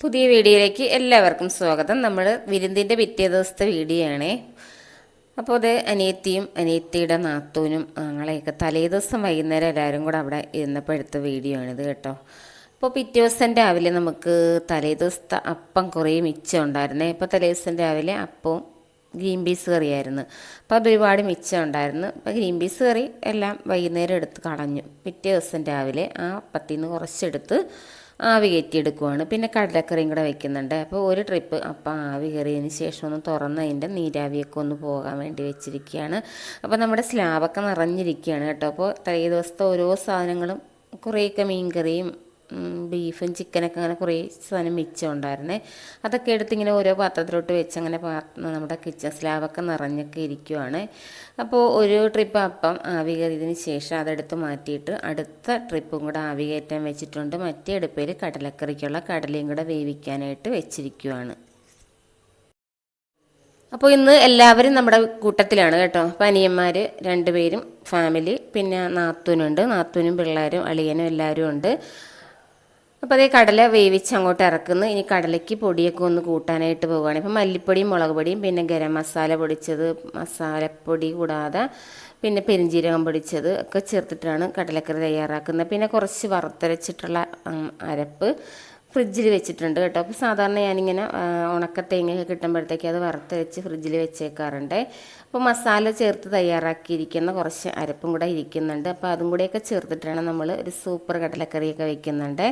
പുതിയ വീഡിയോയിലേക്ക് എല്ലാവർക്കും സ്വാഗതം. നമ്മൾ വിരുന്നിൻ്റെ പിറ്റേ ദിവസത്തെ വീഡിയോ ആണേ. അപ്പോൾ അത് അനിയത്തിയും അനിയത്തിയുടെ നാത്തൂനും ഞങ്ങളെയൊക്കെ തലേ ദിവസം വൈകുന്നേരം എല്ലാവരും കൂടെ അവിടെ ഇരുന്നപ്പോൾ എടുത്ത വീഡിയോ ആണിത് കേട്ടോ. അപ്പോൾ പിറ്റേ ദിവസം രാവിലെ നമുക്ക് തലേ ദിവസത്തെ അപ്പം കുറേ മിച്ചം ഉണ്ടായിരുന്നേ. ഇപ്പോൾ തലേ ദിവസം രാവിലെ അപ്പവും ഗ്രീൻ പീസ് കറിയായിരുന്നു. അപ്പോൾ അതൊരുപാട് മിച്ചം ഉണ്ടായിരുന്നു. അപ്പോൾ ഗ്രീൻ പീസ് കറി എല്ലാം വൈകുന്നേരം എടുത്ത് കളഞ്ഞു. പിറ്റേ ദിവസം രാവിലെ ആ അപ്പത്തിൽ നിന്ന് കുറച്ചെടുത്ത് ആവി കയറ്റിയെടുക്കുവാണ്. പിന്നെ കടലക്കറിയും കൂടെ വയ്ക്കുന്നുണ്ട്. അപ്പോൾ ഒരു ട്രിപ്പ് അപ്പം ആവി കയറിയതിന് ശേഷം ഒന്ന് തുറന്ന് അതിൻ്റെ നീരാവിയൊക്കെ ഒന്ന് പോകാൻ വേണ്ടി വെച്ചിരിക്കുകയാണ്. അപ്പോൾ നമ്മുടെ സ്ലാബൊക്കെ നിറഞ്ഞിരിക്കുകയാണ് കേട്ടോ. അപ്പോൾ തലേ ദിവസത്തെ ഓരോ സാധനങ്ങളും കുറേയൊക്കെ മീൻകറിയും ബീഫും ചിക്കനൊക്കെ അങ്ങനെ കുറേ സാധനം മിച്ചം ഉണ്ടായിരുന്നേ. അതൊക്കെ എടുത്ത് ഇങ്ങനെ ഓരോ പാത്രത്തിലോട്ട് വെച്ച് അങ്ങനെ നമ്മുടെ കിച്ചൺ സ്ലാബൊക്കെ നിറഞ്ഞൊക്കെ ഇരിക്കുവാണ്. അപ്പോൾ ഒരു ട്രിപ്പ് അപ്പം ആവി കയറിയതിന് ശേഷം അതെടുത്ത് മാറ്റിയിട്ട് അടുത്ത ട്രിപ്പും കൂടെ ആവി കയറ്റാൻ വെച്ചിട്ടുണ്ട്. മറ്റേ അടുപ്പിൽ കടലക്കറിക്കുള്ള കടലയും കൂടെ വേവിക്കാനായിട്ട് വെച്ചിരിക്കുവാണ്. അപ്പോൾ ഇന്ന് എല്ലാവരും നമ്മുടെ കൂട്ടത്തിലാണ് കേട്ടോ. അപ്പോൾ അനിയന്മാർ 2 പേരും ഫാമിലി, പിന്നെ നാത്തൂനുണ്ട്, നാത്തൂനും പിള്ളേരും അളിയനും എല്ലാവരും ഉണ്ട്. അപ്പോൾ അതേ കടല വേവിച്ച് അങ്ങോട്ട് ഇറക്കുന്നു. ഇനി കടലയ്ക്ക് പൊടിയൊക്കെ ഒന്ന് കൂട്ടാനായിട്ട് പോവുകയാണ്. ഇപ്പം മല്ലിപ്പൊടിയും മുളക് പൊടിയും പിന്നെ ഗരം മസാല പൊടിച്ചത്, മസാലപ്പൊടി കൂടാതെ പിന്നെ പെരിഞ്ജീരകം പൊടിച്ചത് ഒക്കെ ചേർത്തിട്ടാണ് കടലക്കറി തയ്യാറാക്കുന്നത്. പിന്നെ കുറച്ച് വറുത്തരച്ചിട്ടുള്ള അരപ്പ് ഫ്രിഡ്ജിൽ വെച്ചിട്ടുണ്ട് കേട്ടോ. അപ്പോൾ സാധാരണ ഞാനിങ്ങനെ ഉണക്ക തേങ്ങയൊക്കെ കിട്ടുമ്പോഴത്തേക്ക് അത് വറുത്തരച്ച് ഫ്രിഡ്ജിൽ വെച്ചേക്കാറുണ്ട്. അപ്പോൾ മസാല ചേർത്ത് തയ്യാറാക്കിയിരിക്കുന്ന കുറച്ച് അരപ്പും കൂടെ ഇരിക്കുന്നുണ്ട്. അപ്പോൾ അതും കൂടെയൊക്കെ ചേർത്തിട്ടാണ് നമ്മൾ ഒരു സൂപ്പർ കടലക്കറിയൊക്കെ വെക്കുന്നുണ്ട്.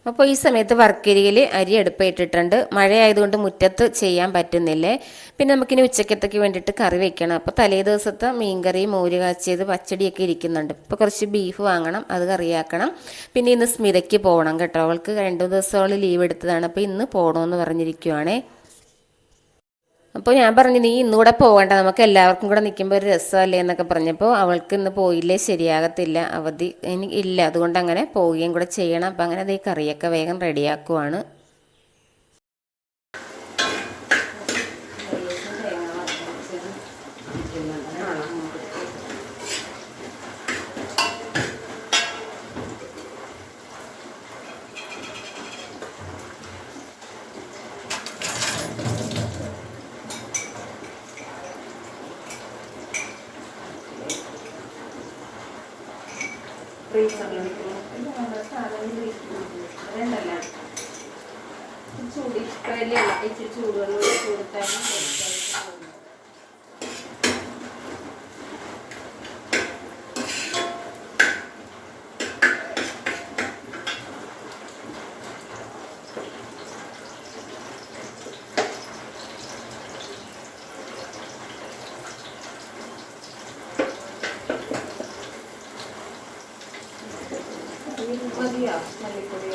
അപ്പോൾ ഈ സമയത്ത് വർക്കരിയിൽ അരി അടുപ്പിട്ടിട്ടുണ്ട്. മഴയായതുകൊണ്ട് മുറ്റത്ത് ചെയ്യാൻ പറ്റുന്നില്ലേ. പിന്നെ നമുക്കിനി ഉച്ചക്കത്തേക്ക് വേണ്ടിയിട്ട് കറി വെക്കണം. അപ്പോൾ തലേ ദിവസത്തെ മീൻകറി, മോര് കാച്ചിയത്, പച്ചടിയൊക്കെ ഇരിക്കുന്നുണ്ട്. ഇപ്പോൾ കുറച്ച് ബീഫ് വാങ്ങണം, അത് കറിയാക്കണം. പിന്നെ ഇന്ന് സ്മിതയ്ക്ക് പോകണം കേട്ടോ. അവൾക്ക് 2 ദിവസം ലീവ് എടുത്തതാണ്. അപ്പോൾ ഇന്ന് പോകണമെന്ന് പറഞ്ഞിരിക്കുവാണേ. അപ്പോൾ ഞാൻ പറഞ്ഞു, നീ ഇന്നുകൂടെ പോകണ്ട, നമുക്ക് എല്ലാവർക്കും കൂടെ നിൽക്കുമ്പോൾ ഒരു രസമല്ലേ എന്നൊക്കെ പറഞ്ഞപ്പോൾ അവൾക്ക് ഇന്ന് പോയില്ലേ ശരിയാകത്തില്ല, അവധി ഇല്ല, അതുകൊണ്ട് അങ്ങനെ പോവുകയും കൂടെ ചെയ്യണം. അപ്പം അങ്ങനെ അതേ കറിയൊക്കെ വേഗം റെഡിയാക്കുവാണ്. ചൂടുവെള്ളം കൊടുത്താലും മതിയോ മല്ലിപ്പൊടി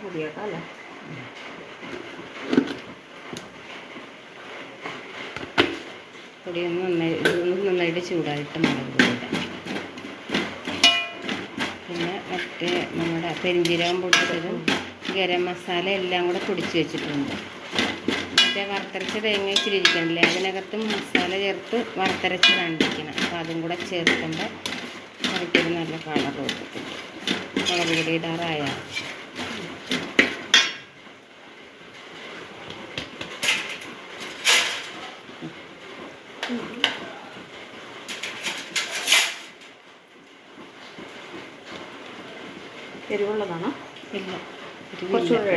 പൊടിയാക്കാം അല്ലേ. പൊടിയൊന്ന് നന്നായിട്ട് ചൂടായിട്ട് മുളക് പൊടിയിടാം. പിന്നെ മറ്റേ നമ്മുടെ പെരിഞ്ജീരകം പൊടിച്ചതും ഗരം മസാല എല്ലാം കൂടെ പൊടിച്ച് വെച്ചിട്ടുണ്ട്. മറ്റേ വറുത്തരച്ച തേങ്ങ ഇച്ചിരി ഇരിക്കണില്ലേ, അതിനകത്തും മസാല ചേർത്ത് വറുത്തരച്ച് കണ്ടിരിക്കണം. അപ്പോൾ അതും കൂടെ ചേർക്കുമ്പോൾ കറിക്കൊരു നല്ല കളർ കൊടുത്തിട്ടുണ്ട്. മുളക് പൊടി ഇടാറായ എരിവുള്ളതാണോ? ഇല്ല,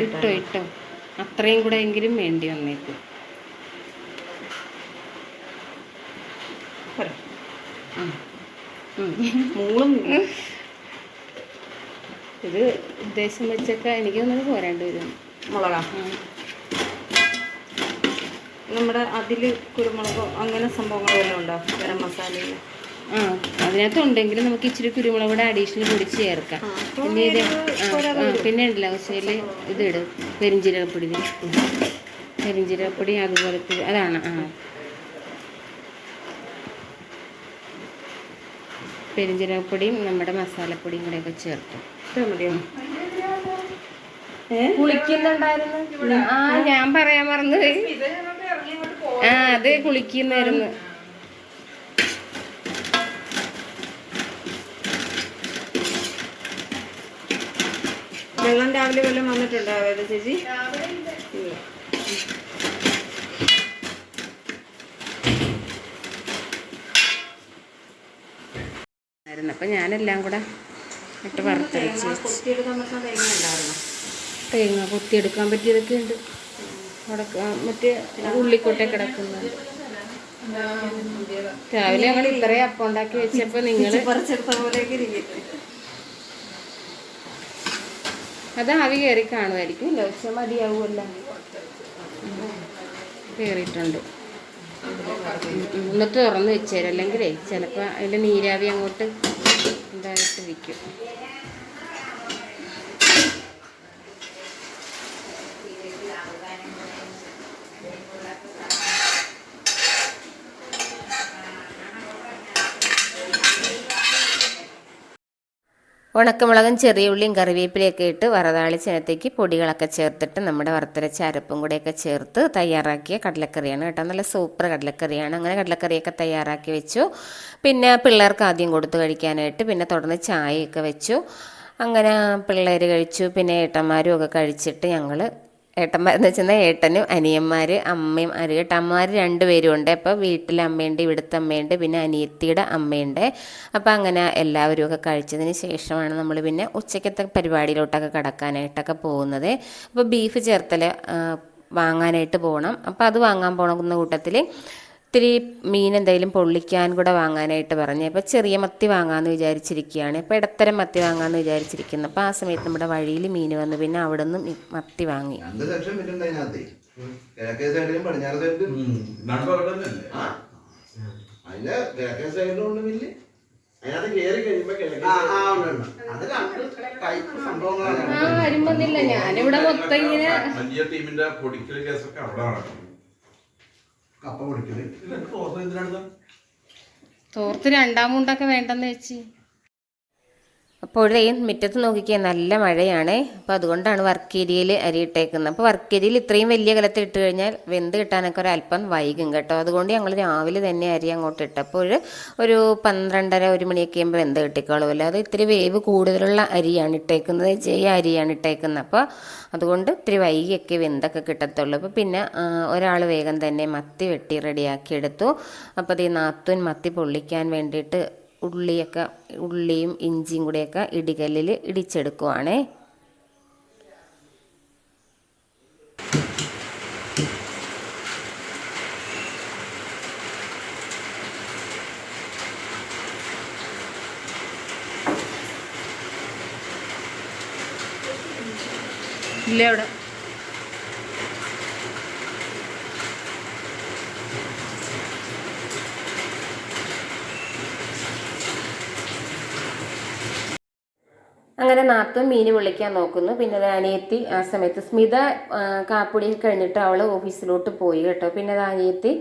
ഇട്ടോ അത്രയും കൂടെ എങ്കിലും വേണ്ടി വന്നേക്കും. ഇത് ഉദ്ദേശം വെച്ചൊക്കെ എനിക്ക് തോന്നുന്നത് പോരാണ്ട് വരും. മുളകാ നമ്മുടെ അതിൽ കുരുമുളകോ അങ്ങനെ സംഭവങ്ങളെല്ലാം ഉണ്ടോ ഗരം മസാലയിൽ? അതിനകത്തുണ്ടെങ്കിലും നമുക്ക് ഇച്ചിരി കുരുമുളക് കൂടെ അഡീഷണൽ പൊടിച്ച് ചേർക്കാം. പിന്നെ പിന്നെ ഉണ്ടല്ലോ പക്ഷേൽ ഇതിടും പെരിഞ്ജീരകപ്പൊടി അതുപോലത്തെ അതാണ്. പെരിഞ്ജീരകപ്പൊടിയും നമ്മുടെ മസാലപ്പൊടിയും കൂടെയൊക്കെ ചേർക്കും. കുളിക്കുന്നുണ്ടായിരുന്നു. ഞാൻ പറയാൻ മറന്നുപോയി. അത് കുളിക്കുന്നായിരുന്നു. വെള്ളം രാവിലെ വല്ലതും വന്നിട്ടുണ്ടോ ചേച്ചി? ഇല്ല. അപ്പം ഞാനെല്ലാം കൂടെ ഇട്ട് വറുത്തരച്ച് കൊത്തിയെടുക്കാൻ പറ്റുന്ന തേങ്ങ ഉണ്ടായിരുന്നു. തേങ്ങ കൊത്തിയെടുക്കാൻ പറ്റിയതൊക്കെ ഉണ്ട്. അവിടെ മറ്റേ ഉള്ളിക്കൊട്ടെ കിടക്കുന്നത്. രാവിലെ ഞങ്ങൾ ഇത്രയും അപ്പം ഉണ്ടാക്കി വെച്ചപ്പോൾ നിങ്ങൾ പറിച്ചെടുത്ത പോലെയൊക്കെ ഇരിക്കും. അത് ആവി കയറി കാണുമായിരിക്കും. പക്ഷെ മതിയാവുമല്ല, കയറിയിട്ടുണ്ട്. ഒന്ന് തുറന്ന് വെച്ചേരും, അല്ലെങ്കിലേ ചിലപ്പോൾ അതിൻ്റെ നീരാവി അങ്ങോട്ട് ഇതായിട്ടിരിക്കും. ഉണക്കമുളകും ചെറിയ ഉള്ളിയും കറിവേപ്പിലയൊക്കെ ഇട്ട് വറതാളിച്ചതിനകത്തേക്ക് പൊടികളൊക്കെ ചേർത്തിട്ട് നമ്മുടെ വറുത്തരച്ച അരപ്പും കൂടെയൊക്കെ ചേർത്ത് തയ്യാറാക്കിയ കടലക്കറിയാണ് കേട്ടോ. നല്ല സൂപ്പർ കടലക്കറിയാണ്. അങ്ങനെ കടലക്കറിയൊക്കെ തയ്യാറാക്കി വെച്ചു. പിന്നെ പിള്ളേർക്ക് ആദ്യം കൊടുത്തു കഴിക്കാനായിട്ട്, പിന്നെ തുടർന്ന് ചായയൊക്കെ വെച്ചു. അങ്ങനെ പിള്ളേർ കഴിച്ചു. പിന്നെ ഏട്ടന്മാരും ഒക്കെ കഴിച്ചിട്ട് ഞങ്ങൾ ഏട്ടന്മാരെന്ന് വെച്ചാൽ ഏട്ടനും അനിയന്മാർ അമ്മയും ഏട്ടന്മാർ 2 പേരും ഉണ്ട്. അപ്പോൾ വീട്ടിലെ അമ്മയുണ്ട്, ഇവിടുത്തെ അമ്മയുണ്ട്, പിന്നെ അനിയത്തിയുടെ അമ്മയുണ്ട്. അപ്പോൾ അങ്ങനെ എല്ലാവരും ഒക്കെ കഴിച്ചതിന് ശേഷമാണ് നമ്മൾ പിന്നെ ഉച്ചക്കത്തെ പരിപാടിയിലോട്ടൊക്കെ കടക്കാനായിട്ടൊക്കെ പോകുന്നത്. അപ്പോൾ ബീഫ് ചേർത്തൽ വാങ്ങാനായിട്ട് പോകണം. അപ്പോൾ അത് വാങ്ങാൻ പോകുന്ന കൂട്ടത്തിൽ ഇത്തിരി മീൻ എന്തെങ്കിലും പൊള്ളിക്കാൻ കൂടെ വാങ്ങാനായിട്ട് പറഞ്ഞു. അപ്പോൾ ചെറിയ മത്തി വാങ്ങാമെന്ന് വിചാരിച്ചിരിക്കുകയാണ്. ഇപ്പോൾ ഇടത്തരം മത്തി വാങ്ങാമെന്ന് വിചാരിച്ചിരിക്കുന്നു. അപ്പോൾ ആ സമയത്ത് നമ്മുടെ വഴിയിൽ മീൻ വന്നു. പിന്നെ അവിടെ നിന്ന് മത്തി വാങ്ങി. വരുമ്പോന്നില്ല, ഞാനിവിടെ മൊത്തം ഇങ്ങനെ തോർത്ത് 2-ാം മുണ്ടൊക്കെ വേണ്ടെന്ന് വെച്ച്. അപ്പോഴേ മുറ്റത്ത് നോക്കിക്കാൻ നല്ല മഴയാണ്. അപ്പോൾ അതുകൊണ്ടാണ് വർക്ക് ഏരിയയിൽ അരി ഇട്ടേക്കുന്നത്. അപ്പോൾ വർക്ക് ഏരിയയിൽ ഇത്രയും വലിയ കലത്തിൽ ഇട്ട് കഴിഞ്ഞാൽ വെന്ത് കിട്ടാനൊക്കെ ഒരല്പം വൈകും കേട്ടോ. അതുകൊണ്ട് ഞങ്ങൾ രാവിലെ തന്നെ അരി അങ്ങോട്ട് ഇട്ടപ്പോൾ ഒരു 12:30-1 മണിയൊക്കെ ആകുമ്പോൾ വെന്ത് കിട്ടിക്കോളുമല്ലോ. അത് ഇത്തിരി വേവ് കൂടുതലുള്ള അരിയാണ് ഇട്ടേക്കുന്നത്, ജയ അരിയാണ് ഇട്ടേക്കുന്നത്. അപ്പോൾ അതുകൊണ്ട് ഇത്തിരി വൈകിയൊക്കെ വെന്തൊക്കെ കിട്ടത്തുള്ളൂ. അപ്പോൾ പിന്നെ ഒരാൾ വേഗം തന്നെ മത്തി വെട്ടി റെഡിയാക്കി എടുത്തു. അപ്പോൾ അത് നാത്തൂൻ മത്തി പൊള്ളിക്കാൻ വേണ്ടിയിട്ട് ഉള്ളിയും ഇഞ്ചിയും കൂടെയൊക്കെ ഇടികല്ലിൽ ഇടിച്ചെടുക്കുവാണേ. ഇല്ല അവിടെ അങ്ങനെ നാത്തും മീൻ വിളിക്കാൻ നോക്കുന്നു. പിന്നെ അത് അനിയത്തി ആ സമയത്ത് സ്മിത കാപ്പുടി കഴിഞ്ഞിട്ട് അവൾ ഓഫീസിലോട്ട് പോയി കേട്ടോ. പിന്നെ അത് അനിയത്തി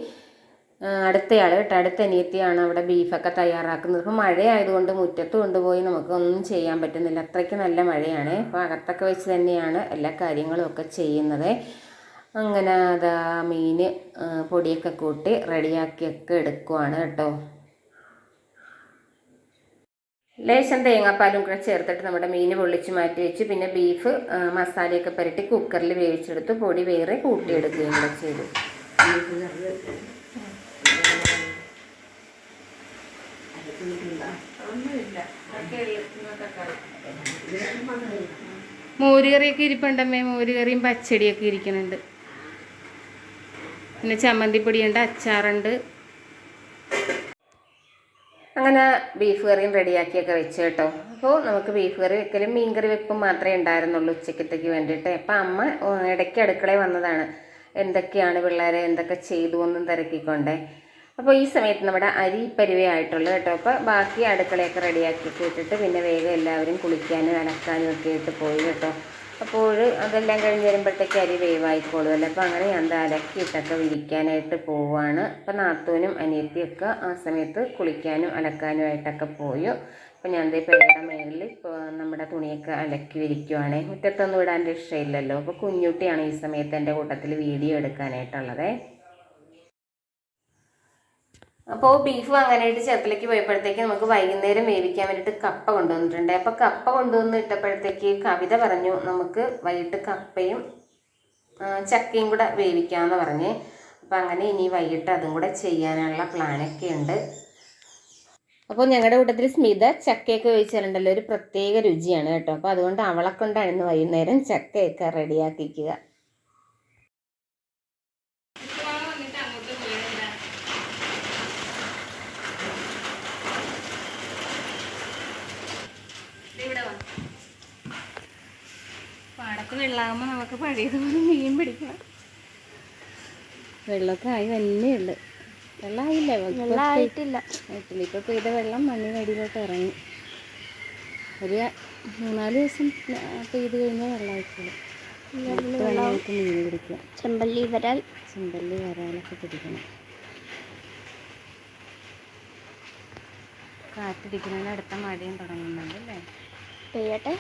അടുത്തയാൾ കേട്ടോ, അടുത്ത അനിയത്തിയാണ് അവിടെ ബീഫൊക്കെ തയ്യാറാക്കുന്നത്. ഇപ്പോൾ മഴയായതുകൊണ്ട് മുറ്റത്ത് കൊണ്ടുപോയി നമുക്കൊന്നും ചെയ്യാൻ പറ്റുന്നില്ല, അത്രയ്ക്ക് നല്ല മഴയാണ്. അപ്പോൾ അകത്തൊക്കെ വെച്ച് തന്നെയാണ് എല്ലാ കാര്യങ്ങളും ഒക്കെ ചെയ്യുന്നത്. അങ്ങനെ അതാ മീൻ പൊടിയൊക്കെ കൂട്ടി റെഡിയാക്കിയൊക്കെ എടുക്കുവാണ് കേട്ടോ. ലേശം തേങ്ങാപ്പാലും കൂടെ ചേർത്തിട്ട് നമ്മുടെ മീൻ പൊള്ളിച്ച് മാറ്റി വെച്ച് പിന്നെ ബീഫ് മസാലയൊക്കെ പുരട്ടി കുക്കറിൽ വേവിച്ചെടുത്ത് പൊടി വേറെ കൂട്ടിയെടുക്കുകയും കൂടെ ചെയ്തു. മോരുകറിയൊക്കെ ഇരിപ്പുണ്ടമ്മേ, മോരുകറിയും പച്ചടിയൊക്കെ ഇരിക്കുന്നുണ്ട്. പിന്നെ ചമ്മന്തിപ്പൊടിയുണ്ട്, അച്ചാറുണ്ട്. അങ്ങനെ ബീഫ് കറിയും റെഡിയാക്കിയൊക്കെ വെച്ച് കേട്ടോ. അപ്പോൾ നമുക്ക് ബീഫ് കറി വെക്കലും മീൻ കറി വെപ്പും മാത്രമേ ഉണ്ടായിരുന്നുള്ളൂ ഉച്ചക്കത്തേക്ക് വേണ്ടിയിട്ട്. അപ്പം അമ്മ ഇടയ്ക്ക് അടുക്കളയിൽ വന്നതാണ്, എന്തൊക്കെയാണ് പിള്ളേരെ എന്തൊക്കെ ചെയ്തു എന്നും തിരക്കിക്കൊണ്ടേ. അപ്പോൾ ഈ സമയത്ത് നമ്മുടെ അരി പരിവയായിട്ടുള്ളൂ കേട്ടോ. അപ്പോൾ ബാക്കി അടുക്കളയൊക്കെ റെഡിയാക്കിയൊക്കെ ഇട്ടിട്ട് പിന്നെ വേഗം എല്ലാവരും കുളിക്കാനും അലക്കാനും ഒക്കെ ഇട്ട് പോയി കേട്ടോ. അപ്പോൾ അതെല്ലാം കഴിഞ്ഞ് വരുമ്പോഴത്തേക്ക് അരി വേവായിക്കോളുമല്ലോ. അപ്പോൾ അങ്ങനെ ഞാൻ അലക്കിയിട്ടൊക്കെ വിരിക്കാനായിട്ട് പോവുകയാണ്. അപ്പോൾ നാത്തൂനും അനിയത്തിയൊക്കെ ആ സമയത്ത് കുളിക്കാനും അലക്കാനുമായിട്ടൊക്കെ പോയി. അപ്പോൾ ഞാൻ പേരുടെ മേളിൽ ഇപ്പോൾ നമ്മുടെ തുണിയൊക്കെ അലക്കി വിരിക്കുവാണേ. മുറ്റത്തൊന്നും ഇടാൻ രക്ഷയില്ലല്ലോ. അപ്പോൾ കുഞ്ഞുട്ടിയാണ് ഈ സമയത്ത് എൻ്റെ കൂട്ടത്തിൽ വീഡിയോ എടുക്കാനായിട്ടുള്ളത്. അപ്പോൾ ബീഫ് വാങ്ങാനായിട്ട് ചേർത്തലേക്ക് പോയപ്പോഴത്തേക്ക് നമുക്ക് വൈകുന്നേരം വേവിക്കാൻ വേണ്ടിയിട്ട് കപ്പ കൊണ്ടുവന്നിട്ടുണ്ട്. അപ്പോൾ കപ്പ കൊണ്ടുവന്ന് ഇട്ടപ്പോഴത്തേക്ക് കവിത പറഞ്ഞു നമുക്ക് വൈകിട്ട് കപ്പയും ചക്കയും കൂടെ വേവിക്കാമെന്ന് പറഞ്ഞ്. അപ്പം അങ്ങനെ ഇനി വൈകിട്ട് അതും കൂടെ ചെയ്യാനുള്ള പ്ലാനൊക്കെ ഉണ്ട്. അപ്പോൾ ഞങ്ങളുടെ കൂട്ടത്തിൽ സ്മിത ചക്കയൊക്കെ വേവിച്ചാലുണ്ടല്ലോ ഒരു പ്രത്യേക രുചിയാണ് കേട്ടോ. അപ്പോൾ അതുകൊണ്ട് അവളെ കൊണ്ടാണ് ഇന്ന് വൈകുന്നേരം ചക്കയൊക്കെ റെഡിയാക്കിക്കുക. പാടത്ത് വെള്ളമാകുമ്പോൾ നമുക്ക് പഴയതുപോലെ മീൻ പിടിക്കണം. വെള്ളമൊക്കെ ആയി തന്നെ ഉള്ളു. വെള്ളമായില്ല, വെള്ളമായിട്ടില്ല. ഇപ്പോൾ പെയ്ത വെള്ളം മണ്ണിനടിയിലോട്ട് ഇറങ്ങി. ഒരു 3-4 ദിവസം പെയ്ത് കഴിഞ്ഞാൽ വെള്ളമായിക്കോളും. വെള്ളമായിട്ട് മീൻ പിടിക്കുക. ചെമ്പല്ലി വരാലൊക്കെ പിടിക്കണം. കാറ്റിടിക്കുന്നതിൻ്റെ അടുത്ത മഴയും തുടങ്ങുന്നുണ്ട് അല്ലേ? പെയ്യട്ടെ.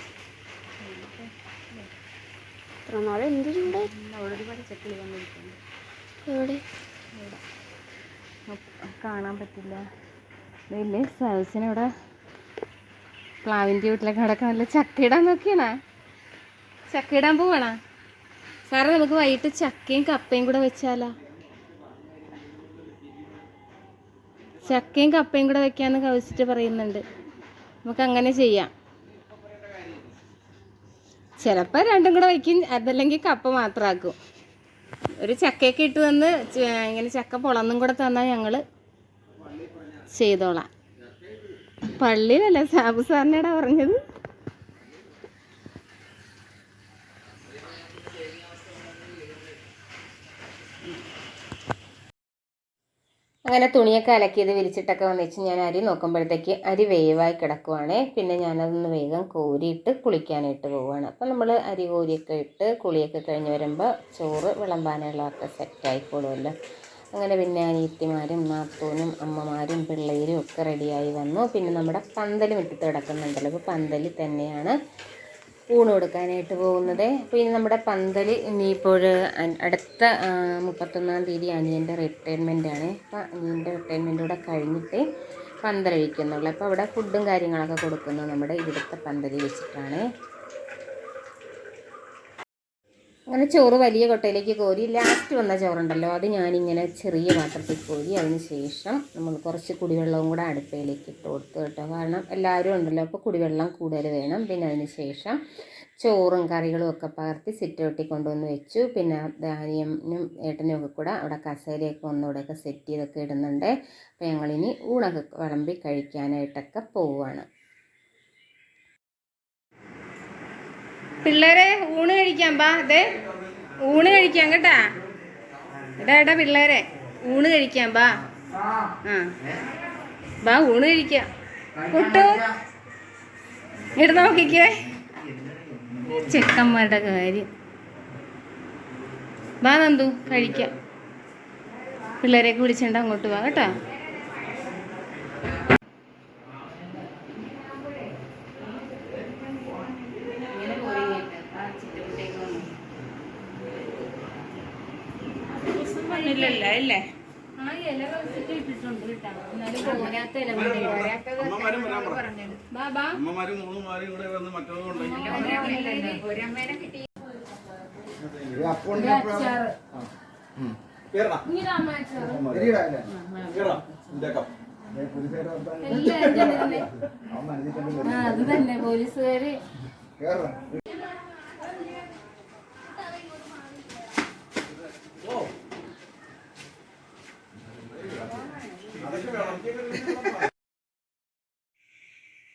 ഇത്ര നാളെ എന്ത് ചൂട്. ഒരുപാട് ചക്കിളി വന്നിരിക്കുന്നു. എവിടെ കാണാൻ പറ്റില്ല. വലിയ സൗസിനവിടെ പ്ലാവിൻ്റെ വീട്ടിലൊക്കെ കിടക്കാൻ നല്ല ചക്കയിടാൻ നോക്കിയാണോ? ചക്കയിടാൻ പോവാണോ സാറേ? നമുക്ക് വൈകിട്ട് ചക്കയും കപ്പയും കൂടെ വെച്ചാലോ? ചക്കയും കപ്പയും കൂടെ വെക്കാമെന്ന് കവിച്ചിട്ട് പറയുന്നുണ്ട്. നമുക്ക് അങ്ങനെ ചെയ്യാം. ചിലപ്പോൾ രണ്ടും കൂടെ വയ്ക്കും, അതല്ലെങ്കിൽ കപ്പ മാത്രമാക്കും. ഒരു ചക്കയൊക്കെ ഇട്ട് തന്ന് ഇങ്ങനെ ചക്ക പൊളന്നും കൂടെ തന്നാൽ ഞങ്ങൾ ചെയ്തോളാം. പള്ളിയിലല്ലേ സാബു സാറിനോടാ പറഞ്ഞത്. അങ്ങനെ തുണിയൊക്കെ അലക്കിയത് വിരിച്ചിട്ടൊക്കെ വന്നിച്ച് ഞാൻ അരി നോക്കുമ്പോഴത്തേക്ക് അരി വേവായി കിടക്കുവാണ്. പിന്നെ ഞാനതൊന്ന് വേഗം കോരിയിട്ട് കുളിക്കാനായിട്ട് പോവുകയാണ്. അപ്പം നമ്മൾ അരി കോരിയൊക്കെ ഇട്ട് കുളിയൊക്കെ കഴിഞ്ഞ് വരുമ്പോൾ ചോറ് വിളമ്പാനുള്ളതൊക്കെ സെറ്റായിക്കോളുമല്ലോ. അങ്ങനെ പിന്നെ അനിയത്തിമാരും നാത്തൂനും അമ്മമാരും പിള്ളേരും ഒക്കെ റെഡിയായി വന്നു. പിന്നെ നമ്മുടെ പന്തൽ മുറ്റത്ത് കിടക്കുന്നുണ്ടല്ലോ. അപ്പോൾ പന്തലിൽ തന്നെയാണ് ഊണ് കൊടുക്കാനായിട്ട് പോകുന്നത്. അപ്പോൾ ഇനി നമ്മുടെ പന്തൽ ഇനിയിപ്പോൾ അടുത്ത 31-ാം തീയതി അനിയൻ്റെ റിട്ടയർമെൻറ്റാണ്. അപ്പോൾ അനിയൻ്റെ റിട്ടയർമെൻറ്റ് കൂടെ കഴിഞ്ഞിട്ട് പന്തൽ വയ്ക്കുന്നുള്ളൂ. അപ്പോൾ അവിടെ ഫുഡും കാര്യങ്ങളൊക്കെ കൊടുക്കുന്നത് നമ്മുടെ ഇവിടുത്തെ പന്തലിൽ വെച്ചിട്ടാണ്. അങ്ങനെ ചോറ് വലിയ കൊട്ടയിലേക്ക് കോരി ലാസ്റ്റ് വന്ന ചോറുണ്ടല്ലോ അത് ഞാനിങ്ങനെ ചെറിയ പാത്രത്തിൽ കോരി അതിന് ശേഷം നമ്മൾ കുറച്ച് കുടിവെള്ളവും കൂടെ അടുപ്പയിലേക്ക് ഇട്ട് കൊടുത്തു കേട്ടോ. കാരണം എല്ലാവരും ഉണ്ടല്ലോ, അപ്പോൾ കുടിവെള്ളം കൂടുതൽ വേണം. പിന്നെ അതിന് ശേഷം ചോറും കറികളും ഒക്കെ പകർത്തി സിറ്റൗട്ടിൽ കൊണ്ടുവന്ന് വെച്ചു. പിന്നെ ദാനിയനും ഏട്ടനും ഒക്കെ കൂടെ അവിടെ കസേരയൊക്കെ ഒന്നുകൂടെയൊക്കെ സെറ്റ് ചെയ്തൊക്കെ ഇടുന്നുണ്ട്. അപ്പോൾ ഞങ്ങളിനി ഊണൊക്കെ വിളമ്പി കഴിക്കാനായിട്ടൊക്കെ പോവുകയാണ്. പിള്ളേരെ ഊണ് കഴിക്കാം, ബാ. അതെ ഊണ് കഴിക്കാം കേട്ടാ. എടാ പിള്ളേരെ ഊണ് കഴിക്കാം, ബാ. ബാ ഊണ് കഴിക്കാം. കുട്ടു ഇട നോക്കിക്കേ ചെക്കന്മാരുടെ കാര്യം. ബാ നന്ദു കഴിക്കാം. പിള്ളേരെയൊക്കെ വിളിച്ചിട്ട് അങ്ങോട്ട് പോവാ കേട്ടോ. ഇല്ലേ അത് തന്നെ പോലീസുകാര്.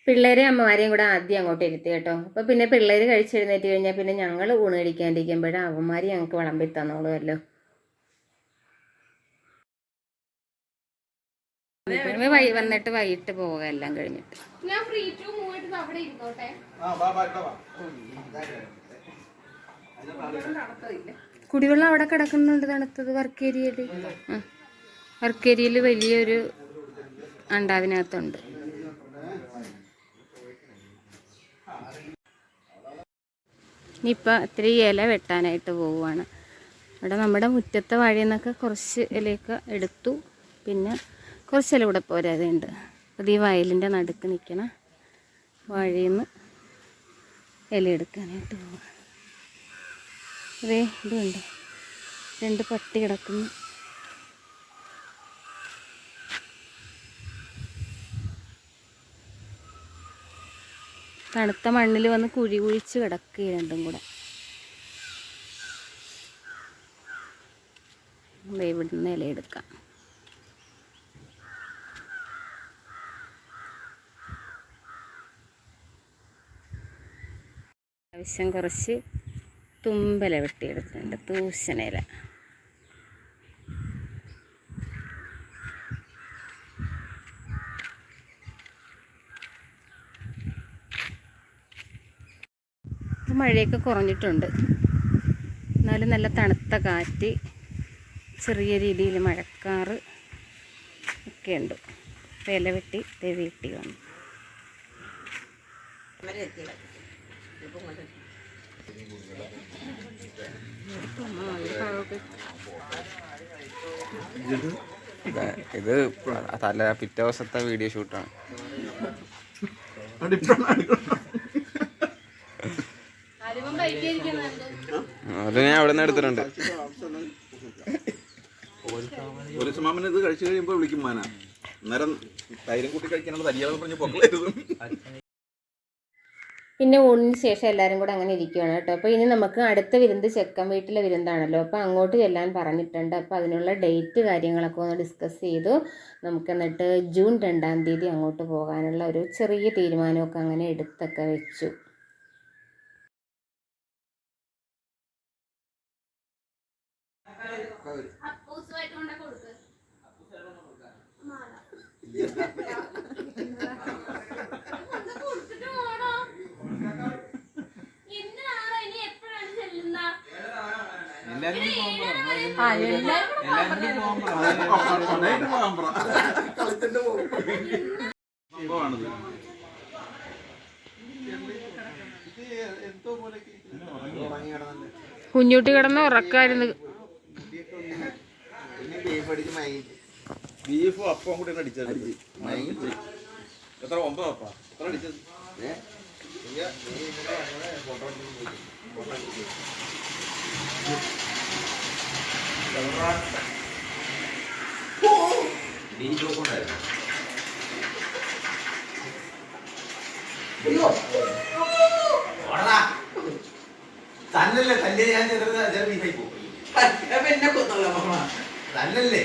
പിള്ളേരെ അമ്മമാരെയും കൂടെ ആദ്യം അങ്ങോട്ട് ഇരുത്തി കേട്ടോ. അപ്പോൾ പിന്നെ പിള്ളേർ കഴിച്ചെഴുന്നേറ്റ് കഴിഞ്ഞാൽ പിന്നെ ഞങ്ങൾ ഊണ് കഴിക്കാണ്ടിരിക്കുമ്പോഴും അവന്മാർ ഞങ്ങൾക്ക് വിളമ്പി തന്നോളുമല്ലോ. വന്നിട്ട് വൈകിട്ട് പോകാം എല്ലാം കഴിഞ്ഞിട്ട്. കുടിവെള്ളം അവിടെ കിടക്കുന്നുണ്ട് തണുത്തത് വർക്കേരിയയിൽ. വർക്കേരിയയിൽ വലിയൊരു അണ്ടാവിനകത്തുണ്ട്. ഇനിയിപ്പോൾ ഇത്തിരി ഇല വെട്ടാനായിട്ട് പോവുകയാണ്. ഇവിടെ നമ്മുടെ മുറ്റത്തെ വഴിയിൽ നിന്നൊക്കെ കുറച്ച് ഇലയൊക്കെ എടുത്തു. പിന്നെ കുറച്ചെല്ലാം ഇവിടെ പോരാതെയുണ്ട്. അത് ഈ വയലിൻ്റെ നടുക്ക് നിൽക്കണ വാഴയിൽ നിന്ന് ഇലയെടുക്കാനായിട്ട് പോവുക. അതേ ഇതുണ്ട്, 2 പട്ടി കിടക്കുന്നു. തണുത്ത മണ്ണിൽ വന്ന് കുഴി കുഴിച്ച് കിടക്കുക രണ്ടും കൂടെ. ഇവിടുന്ന് ഇലയെടുക്കാം. ആവശ്യം കുറച്ച് തുമ്പല വെട്ടിയെടുക്കുന്നുണ്ട്, തൂശനില. മഴയൊക്കെ കുറഞ്ഞിട്ടുണ്ട്, എന്നാലും നല്ല തണുത്ത കാറ്റ്, ചെറിയ രീതിയിൽ മഴക്കാറ് ഒക്കെ ഉണ്ട്. ഇല വെട്ടി വീട്ടിൽ വന്നു. ഇത് തല പിറ്റേ ദിവസത്തെ വീഡിയോ ഷൂട്ടാണ്. അത് ഞാൻ അവിടെ നിന്ന് എടുത്തിട്ടുണ്ട്. പോലീസ് മാമൻ ഇത് കഴിച്ചു കഴിയുമ്പോൾ വിളിക്കും മാന. അന്നേരം തൈരും കൂട്ടി കഴിക്കാനുള്ള തരിയാളെ പറഞ്ഞ് പൊക്കളായിരുന്നു. പിന്നെ ഊണിന് ശേഷം എല്ലാവരും കൂടെ അങ്ങനെ ഇരിക്കുകയാണ് കേട്ടോ. അപ്പോൾ ഇനി നമുക്ക് അടുത്ത വിരുന്ന് ചെക്കൻ വീട്ടിലെ വിരുന്നാണല്ലോ, അപ്പോൾ അങ്ങോട്ട് ചെല്ലാൻ പറഞ്ഞിട്ടുണ്ട്. അപ്പോൾ അതിനുള്ള ഡേറ്റ് കാര്യങ്ങളൊക്കെ ഒന്ന് ഡിസ്കസ് ചെയ്തു. നമുക്ക് എന്നിട്ട് ജൂൺ 2-ാം തീയതി അങ്ങോട്ട് പോകാനുള്ള ഒരു ചെറിയ തീരുമാനമൊക്കെ അങ്ങനെ എടുത്തൊക്കെ വെച്ചു. കുഞ്ഞുട്ടി കിടന്ന് ഉറക്കായിരുന്നു. ബീഫും അപ്പം കൂടി അടിച്ചത് എത്ര 9 അപ്പം എത്ര അടിച്ചത്? തന്നല്ലേ തല്ലേ ഞാൻ ബീഫായി പോകും. എന്നെ കൊന്നല്ല തന്നല്ലേ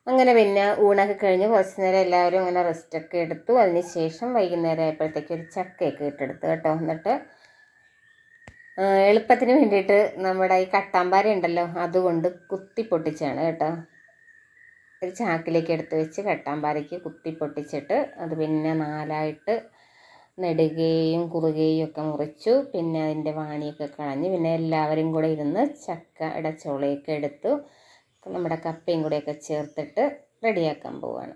അങ്ങനെ പിന്നെ ഊണൊക്കെ കഴിഞ്ഞ് കുറച്ച് നേരം എല്ലാവരും അങ്ങനെ റെസ്റ്റൊക്കെ എടുത്തു. അതിന് ശേഷം വൈകുന്നേരം ആയപ്പോഴത്തേക്ക് ഒരു ചക്കയൊക്കെ ഇട്ടെടുത്തു കേട്ടോ. എന്നിട്ട് എളുപ്പത്തിന് വേണ്ടിയിട്ട് നമ്മുടെ ഈ കട്ടാമ്പാര ഉണ്ടല്ലോ, അതുകൊണ്ട് കുത്തി പൊട്ടിച്ചാണ് കേട്ടോ. ഒരു ചാക്കിലേക്ക് എടുത്ത് വെച്ച് കട്ടാമ്പാരയ്ക്ക് കുത്തി പൊട്ടിച്ചിട്ട് അത് പിന്നെ 4ആയിട്ട് നെടുകയും കുറുകയും ഒക്കെ മുറിച്ചു. പിന്നെ അതിൻ്റെ വാണിയൊക്കെ കളഞ്ഞ് പിന്നെ എല്ലാവരും കൂടെ ഇരുന്ന് ചക്ക ഇടച്ചോളയൊക്കെ എടുത്തു നമ്മുടെ കപ്പയും കൂടെയൊക്കെ ചേർത്തിട്ട് റെഡിയാക്കാൻ പോവാണ്.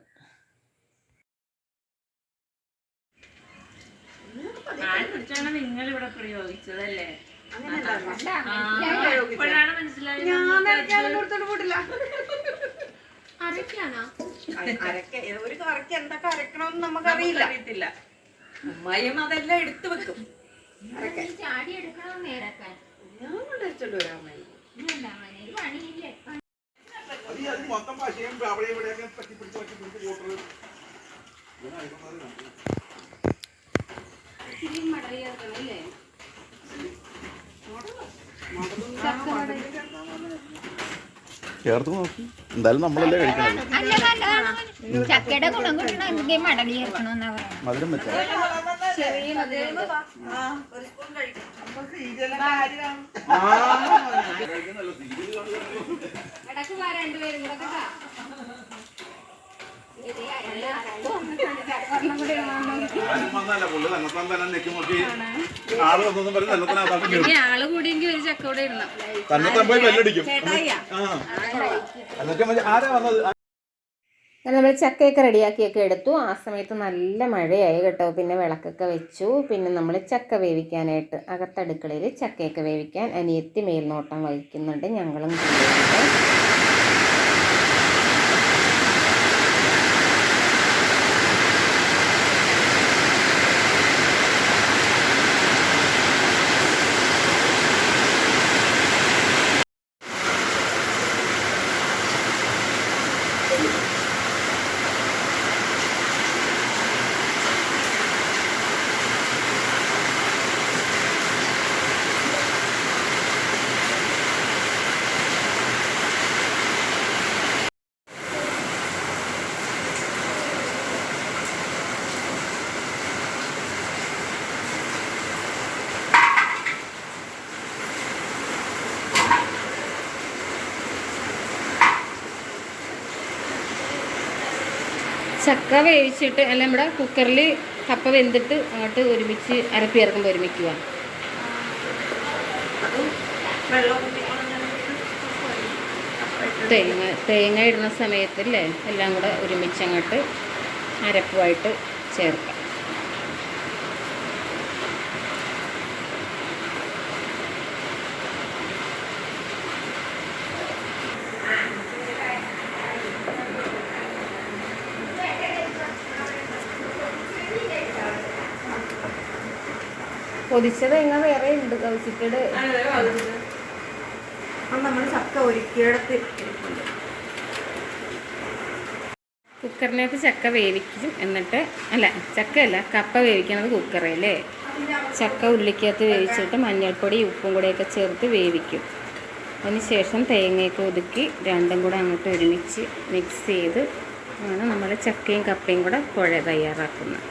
നിങ്ങളിവിടെ പ്രയോഗിച്ചതല്ലേ? ഒരു കറിക്ക് എന്തൊക്കെ അരക്കണമെന്ന് നമുക്കറിയില്ല. അമ്മയും അതെല്ലാം എടുത്തു വെക്കും. മൊത്തം പശയും അവിടെ ഇവിടെയൊക്കെ പറ്റിപ്പിടിച്ച് പോട്ടത് ചേർത്ത് നോക്കി. എന്തായാലും നമ്മളല്ലേ കഴിക്കണം. ചക്കയുടെ ഗുണം കിട്ടണമെങ്കിൽ മടലി ചേർക്കണമെന്നാ പറയുന്നത്. മധുരം വെച്ചാൽ ആള് കൂടിയെങ്കിൽ ഒരു ചക്ക കൂടെ ഇടണം. തന്നെ പോയി ബെല്ലടിക്കും. ആരാ വന്നത്? അങ്ങനെ നമ്മൾ ചക്കയൊക്കെ റെഡിയാക്കിയൊക്കെ എടുത്തു. ആ സമയത്ത് നല്ല മഴയായി കേട്ടോ. പിന്നെ വിളക്കൊക്കെ വെച്ചു. പിന്നെ നമ്മൾ ചക്ക വേവിക്കാനായിട്ട് അകത്തടുക്കളയിൽ ചക്കയൊക്കെ വേവിക്കാൻ അനിയത്തി മേൽനോട്ടം വഹിക്കുന്നുണ്ട്. ഞങ്ങളും ചെയ്യുന്നുണ്ട്. ചക്ക വേവിച്ചിട്ട് അല്ല നമ്മുടെ കുക്കറിൽ കപ്പ വെന്തിട്ട് അങ്ങോട്ട് ഒരുമിച്ച് അരപ്പി ഇറക്കുമ്പോൾ ഒരുമിക്കുക. തേങ്ങ ഇടുന്ന സമയത്തല്ലേ എല്ലാം കൂടെ ഒരുമിച്ച് അങ്ങോട്ട് അരപ്പുമായിട്ട് ചേർക്കാം. പൊതിച്ച തേങ്ങ വേറെ ഉണ്ട് കൗച്ചിട്ട്. നമ്മൾ ചക്ക ഒരുക്കിയിടത്ത് കുക്കറിനകത്ത് ചക്ക വേവിക്കും. എന്നിട്ട് ചക്കയല്ല കപ്പ വേവിക്കണത് കുക്കറല്ലേ. ചക്ക ഉള്ളിക്കകത്ത് വേവിച്ചിട്ട് മഞ്ഞൾപ്പൊടി ഉപ്പും കൂടെയൊക്കെ ചേർത്ത് വേവിക്കും. അതിന് ശേഷം തേങ്ങയൊക്കെ ഒതുക്കി രണ്ടും കൂടെ അങ്ങോട്ട് ഒരുമിച്ച് മിക്സ് ചെയ്ത് ആണ് നമ്മൾ ചക്കയും കപ്പയും കൂടെ കുഴ തയ്യാറാക്കുന്നത്.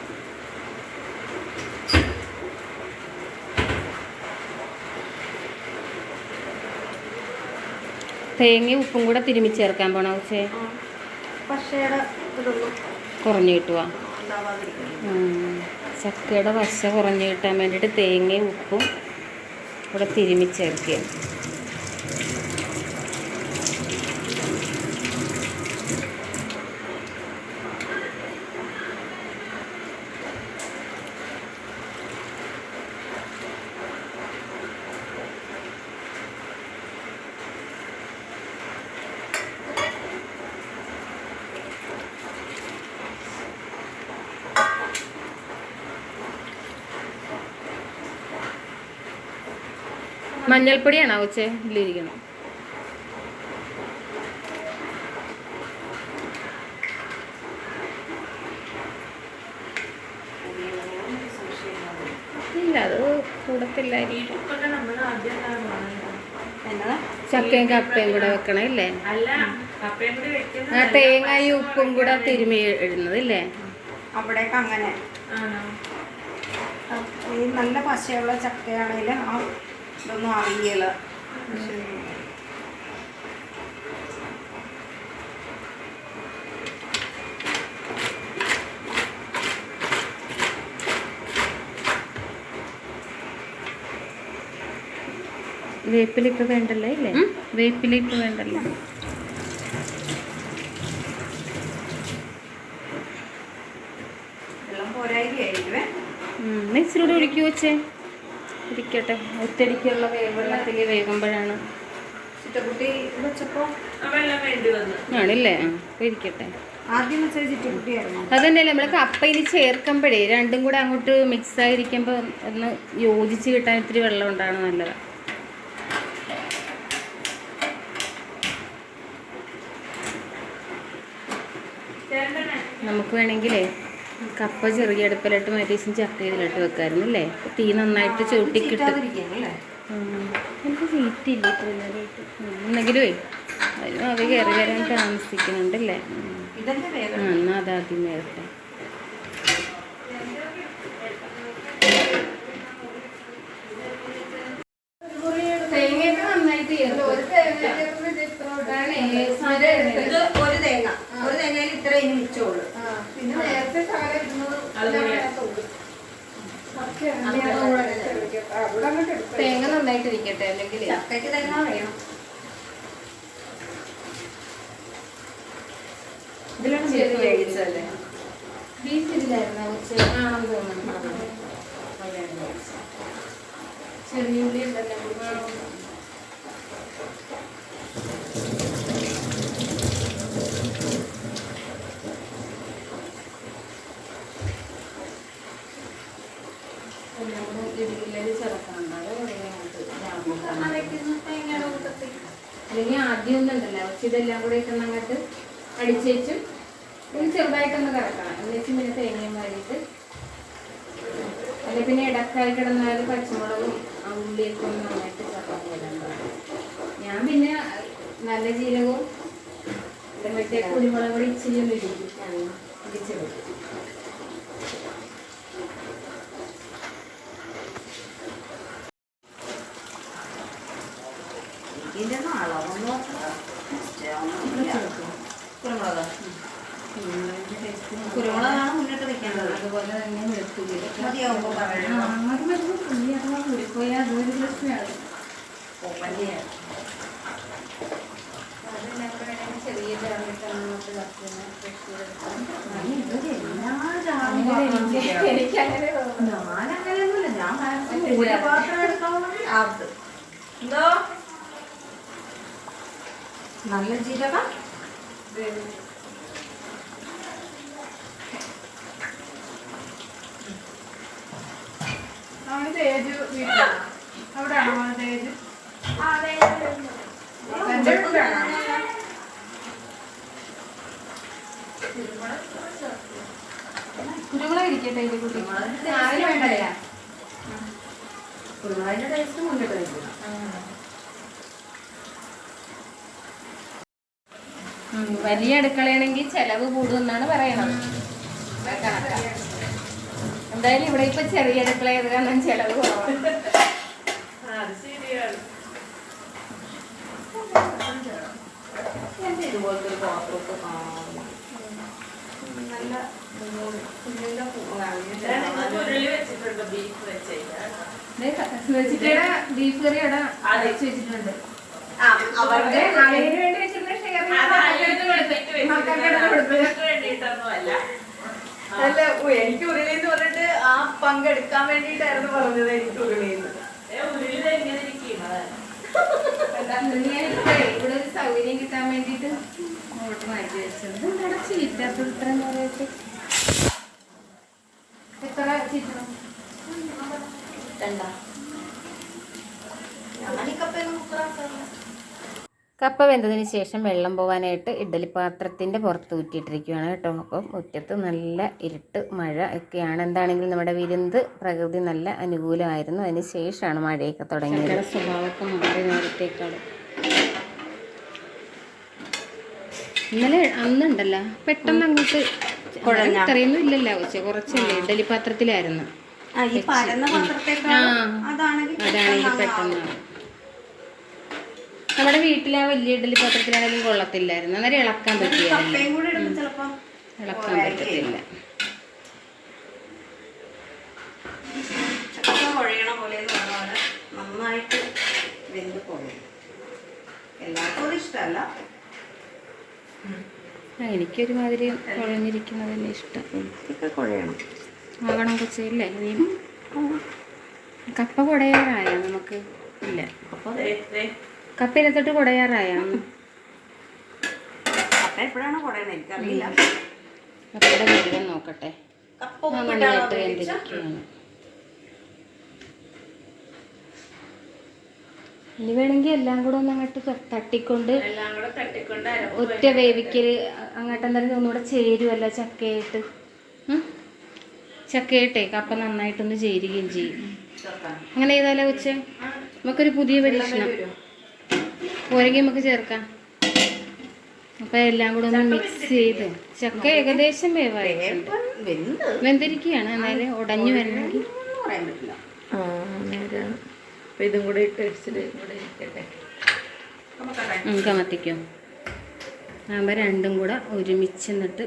തേങ്ങയും ഉപ്പും കൂടെ തിരുമ്മി ചേർക്കാൻ പോണോ പക്ഷേ കുറഞ്ഞു കിട്ടുക. ചക്കയുടെ വശ കുറഞ്ഞു കിട്ടാൻ വേണ്ടിയിട്ട് തേങ്ങയും ഉപ്പും കൂടെ തിരുമ്മി ചേർക്കുക. മഞ്ഞൾപ്പൊടിയാണോ ഉച്ചേ ഇതിലിരിക്കണം? ഇല്ല അത് കൂടത്തില്ലായിരിക്കും. ചക്കയും കപ്പയും കൂടെ വെക്കണം ഇല്ലേ? ആ തേങ്ങയും ഉപ്പും കൂടെ തിരുമ്മി ഇടുന്നത് ഇല്ലേ? അവിടേക്ക് അങ്ങനെ ഈ നല്ല പശയുള്ള ചക്കയാണെങ്കിൽ ആ ഇതൊന്നും അറിയില്ല. വേപ്പിലിപ്പ് വേണ്ടല്ലോ ഇല്ലേ? വേപ്പിലിപ്പ് വേണ്ടല്ലോ. വെള്ളം പോരായിരിക്കുമേ. ഇച്ചിരൂടെ ഒഴുക്കി വെച്ചേ ഇരിക്കട്ടെ. ഒറ്റടിക്കുള്ള വെള്ളത്തിൽ വേകുമ്പോഴാണ് ചിറ്റക്കുട്ടി വെച്ചപ്പോൾ വെള്ളം വേണ്ടി വന്നു ആണല്ലേ. അപ്പോൾ ഇരിക്കട്ടെ. ആദ്യം വെച്ചാൽ ചിറ്റക്കുട്ടിയായിരുന്നു. അതന്നെയല്ലേ നമ്മൾ കപ്പ ഇനി ചേർക്കുമ്പോഴേ രണ്ടും കൂടെ അങ്ങോട്ട് മിക്സ് ആയിരിക്കുമ്പോൾ ഒന്ന് യോജിച്ച് കിട്ടാൻ ഇത്തിരി വെള്ളം ഉണ്ടാണ് നല്ലതാണ്. നമുക്ക് വേണമെങ്കിലേ കപ്പ ചെറിയ അടുപ്പിലിട്ട് മാറ്റി ചക്ക ഇതിലിട്ട് വെക്കാമായിരുന്നില്ലേ? തീ നന്നായിട്ട് ചൂട്ടിക്കിട്ട്. എനിക്ക് സീറ്റില്ല ഇത്ര നേരമായിട്ട്. എന്നെങ്കിലുമേ അതിനും അത് കയറി വരാൻ താമസിക്കുന്നുണ്ടല്ലേ. എന്നാൽ അതാദ്യം നേരത്തെ തേങ്ങയൊക്കെ നന്നായിട്ട് ഒരു തേങ്ങയിൽ ഇത്ര ഇനി മിച്ചോളൂ. പിന്നെ നേരത്തെ തേങ്ങ നന്നായിട്ട് ഇരിക്കട്ടെ. അല്ലെങ്കിൽ ചക്കയ്ക്ക് തേങ്ങ വേണം. ഇതിലാണ് ബീഫ് വേവിച്ചതല്ലേ? ബീഫ് ഇതിലായിരുന്നു ഉച്ച ആണെന്ന് തോന്നുന്നു. ചെറിയ ഉള്ളി ഉണ്ടല്ലോ. അല്ലെങ്കിൽ ആദ്യം ഒന്നുണ്ടല്ലോ പക്ഷെ ഇതെല്ലാം കൂടെ ഇട്ടൊന്ന് അങ്ങോട്ട് അടിച്ചേച്ചും ഒന്ന് ചെറുതായിട്ടൊന്ന് കറക്കണം. എന്നുവെച്ചും പിന്നെ തേങ്ങയും വാരിയിട്ട് അല്ലെങ്കിൽ പിന്നെ ഇടക്കായി കിടന്നാലും പച്ചമുളകും ഉള്ളിയൊക്കെ ഒന്ന് നന്നായിട്ട് ചേർക്കാൻ. ഞാൻ പിന്നെ നല്ല ജീരകവും മറ്റേ കുരുമുളക് കൂടി ഇച്ചിരി ഒന്ന് ഇടിച്ചെടുക്കും. ഇതിന്റെ നാളൊന്നും കുരുമുളകാണ് മുന്നിട്ട് നിൽക്കേണ്ടത്. അതുപോലെ തന്നെ വെളുത്തുള്ളി മതിയാവുമ്പോ പറയണം. അങ്ങോട്ട് വരുമ്പോൾ പുള്ളി അഥവാ കൂടിപ്പോയാൽ അതൊരു പ്രശ്നമാണ്. ചെറിയ എനിക്കങ്ങനെ ഞാനങ്ങനെയൊന്നുമില്ല. ഞാൻ പാത്രം എടുക്കാൻ ആവത് എന്തോ നല്ല ജീരകം കുരുമുളക് ഇരിക്കട്ടെ ഇതിന്റെ കൂട്ടി. വേണ്ടല്ല കുരുമുളകിന്റെ ടേസ്റ്റ് മുന്നിട്ട് നിൽക്കണം. വലിയ അടുക്കളയാണെങ്കിൽ ചെലവ് കൂടുമെന്നാണ് പറയണത്. എന്തായാലും ഇവിടെ ഇപ്പൊ ചെറിയ അടുക്കള ആയത് കാരണം ചെലവ് കുറവാണ്. ഇതുപോലത്തെ ഒരു പാത്രമൊക്കെ കാണാം. നല്ല ബീഫ് കറി അവിടെ അരച്ച് വെച്ചിട്ടുണ്ട്. അവരുടെ അതിന് വേണ്ടി വെച്ചിരുന്ന ഷെയർ അല്ല എനിക്ക് ഉരുളിന്ന് പറഞ്ഞിട്ട് ആ പങ്കെടുക്കാൻ വേണ്ടിട്ടായിരുന്നു പറഞ്ഞത്. എനിക്ക് ഉരുളിന്ന് ഇവിടെ ഒരു സൗകര്യം കിട്ടാൻ വേണ്ടിട്ട് അങ്ങോട്ട് മാറ്റി വെച്ചത്. എന്താണ് ചീറ്റാത്ത ഇത്രയും പറയട്ടെ. എത്ര ചീറ്റണം? കപ്പ വെന്തതിന് ശേഷം വെള്ളം പോകാനായിട്ട് ഇഡ്ഡലി പാത്രത്തിൻ്റെ പുറത്ത് ഊറ്റിയിട്ടിരിക്കുകയാണ് കേട്ടോ. അപ്പം മുറ്റത്ത് നല്ല ഇരുട്ട് മഴ ഒക്കെയാണ്. എന്താണെങ്കിലും നമ്മുടെ വിരുന്ന് പ്രകൃതി നല്ല അനുകൂലമായിരുന്നു. അതിന് ശേഷമാണ് മഴയൊക്കെ തുടങ്ങിയത്. സ്വഭാവമൊക്കെ മാറി നേരത്തേക്കാളും. ഇന്നലെ അന്നുണ്ടല്ലോ പെട്ടെന്ന് അങ്ങോട്ട് ഇത്രയൊന്നും ഇല്ലല്ലോ. കുറച്ചല്ലേ ഇഡ്ഡലി പാത്രത്തിലായിരുന്നു. അതാണെങ്കിൽ പെട്ടെന്ന് നമ്മുടെ വീട്ടിലെ ആ വലിയ ഇഡ്ഡലി പാത്രത്തിലാണെങ്കിലും കൊള്ളത്തില്ലായിരുന്നു. അന്നേരം ഇളക്കാൻ പറ്റിയായിരുന്നു. ഇളക്കാൻ പറ്റത്തില്ല. നന്നായിട്ട് വെന്ത് കുഴയും. എല്ലാവർക്കും ഇഷ്ടമല്ല. എനിക്കൊരുമാതിരി കുഴഞ്ഞിരിക്കുന്നതല്ലേ ഇഷ്ടം. എനിക്കൊക്കെ കുഴയണം. ആകണം കൊച്ചല്ലേ. കപ്പ കുടയാറായ നമുക്ക് ഇല്ല. കപ്പ ഇരുത്തിട്ട് കുടയാറായ കപ്പ എപ്പോഴാണ് കുടയണത് എനിക്കറിയില്ല. കപ്പയുടെ മുഴുവൻ നോക്കട്ടെ. നന്നായിട്ട് വെന്തിരിക്കുകയാണ്. ഇനി വേണമെങ്കിൽ എല്ലാം കൂടെ ഒന്ന് അങ്ങോട്ട് തട്ടിക്കൊണ്ട് ഒറ്റ വേവിക്കല് അങ്ങോട്ട് എന്തായാലും ഒന്നുകൂടെ ചേരുമല്ലോ ചക്കയായിട്ട്. ചക്കയായിട്ടേ കപ്പ നന്നായിട്ടൊന്ന് ചേരുകയും ചെയ്യും. അങ്ങനെ ചെയ്താലോ ഉച്ച നമുക്കൊരു പുതിയ പരീക്ഷണം. പോരെങ്കിൽ നമുക്ക് ചേർക്കാം. അപ്പം എല്ലാം കൂടെ ഒന്ന് മിക്സ് ചെയ്ത് ചക്ക ഏകദേശം വേവായിട്ടുണ്ട്. വെന്തിരിക്കുകയാണ്. എന്നാലും ഉടഞ്ഞു വരണമെങ്കിൽ ഇതും കൂടെ ഇട്ട് കമത്തിക്കും. ആകുമ്പോൾ രണ്ടും കൂടെ ഒരുമിച്ച് എന്നിട്ട്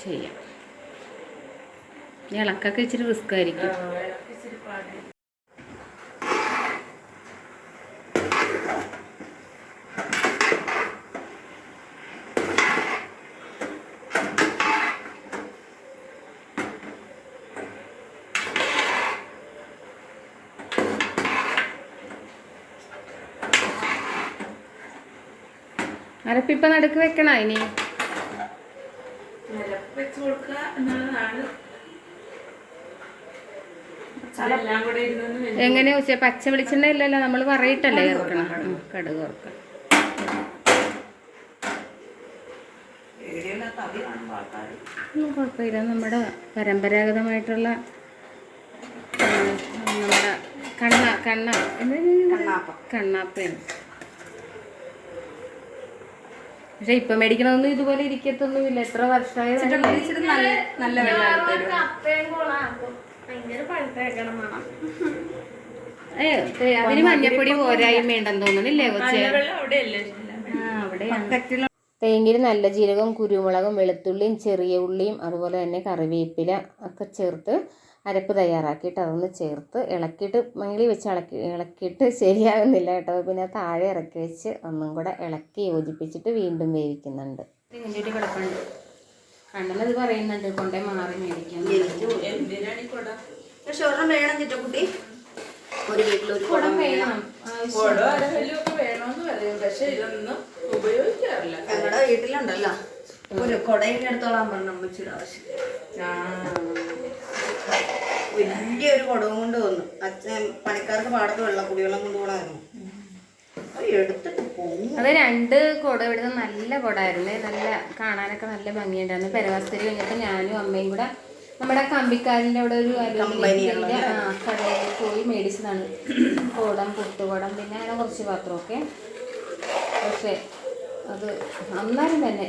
ചെയ്യാം. ഇളക്കൊക്കെ ഇച്ചിരി റിസ്ക് ആയിരിക്കും. അരപ്പിപ്പ നടുക്ക് വെക്കണോ ഇനി? വെച്ച് കൊടുക്കുക എന്നുള്ളതാണ്. അതെല്ലാം കൂടെ ഇരുന്ന് എങ്ങനെ വെച്ചാൽ പച്ച വെളിച്ചെണ്ണ ഇല്ലല്ലോ, നമ്മൾ പറയിട്ടല്ലേ ചേർക്കണം. കടുക് ചേർക്കാം. ഒന്നും കുഴപ്പമില്ല. നമ്മുടെ പരമ്പരാഗതമായിട്ടുള്ള നമ്മുടെ കണ്ണാപ്പയാണ്. പക്ഷെ ഇപ്പൊ മേടിക്കണമെന്നും ഇതുപോലെ ഇരിക്കത്തൊന്നുമില്ല. എത്ര വർഷമായ നല്ല വെള്ളം അതിന് മഞ്ഞപ്പൊടി പോരായ്മയുണ്ടെന്ന് തോന്നുന്നില്ലേ കൊച്ചേ? തേങ്ങയിൽ നല്ല ജീരകം, കുരുമുളകും, വെളുത്തുള്ളിയും, ചെറിയ ഉള്ളിയും, അതുപോലെ തന്നെ കറിവേപ്പില ഒക്കെ ചേർത്ത് അരപ്പ് തയ്യാറാക്കിയിട്ട് അതൊന്ന് ചേർത്ത് ഇളക്കിയിട്ട് മേളിൽ വെച്ച് ഇളക്കിയിട്ട് ശരിയാകുന്നില്ല കേട്ടോ. പിന്നെ താഴെ ഇറക്കി വെച്ച് ഒന്നും കൂടെ ഇളക്കി യോജിപ്പിച്ചിട്ട് വീണ്ടും വേവിക്കുന്നുണ്ട്. ഇതിൻ്റെ കിടപ്പുണ്ട്. കണ്ണനത് പറയുന്നുണ്ട് കൊണ്ടേ മാറി മേടിക്കാൻ. പക്ഷെ ഒരെണ്ണം വേണം ചിറ്റക്കുട്ടി. ഒരു വീട്ടിലൊരു കുടം വേണം. വേണമെന്ന് പറയും. പക്ഷെ ഇതൊന്നും ഉപയോഗിക്കാറില്ല. ഞങ്ങളുടെ വീട്ടിലുണ്ടല്ലോ ഒരു കുടയൊക്കെ എടുത്തോളാൻ പറഞ്ഞു അമ്മച്ചിയുടെ ആവശ്യം. വലിയൊരു കുടവും കൊണ്ട് വന്നു. അച്ഛൻ പണിക്കാർക്ക് പാടത്ത് കുടിവെള്ളം കൊണ്ടുപോകണമായിരുന്നു. എടുത്തിട്ട് പോകും. അത് 2 കുടം ഇവിടുന്ന് നല്ല കുടമായിരുന്നേ. നല്ല കാണാനൊക്കെ നല്ല ഭംഗിയുണ്ടായിരുന്നു. പെരവാസ്തരി കഴിഞ്ഞപ്പോൾ ഞാനും അമ്മയും കൂടെ നമ്മുടെ കമ്പിക്കാരൻ്റെ അവിടെ ഒരു അലുമിനിയത്തിൻ്റെ കടയിൽ പോയി മേടിച്ചതാണ്. കുടം, പുട്ടുകുടം, പിന്നെ അങ്ങനെ കുറച്ച് പാത്രമൊക്കെ. പക്ഷേ അത് അന്നേരം തന്നെ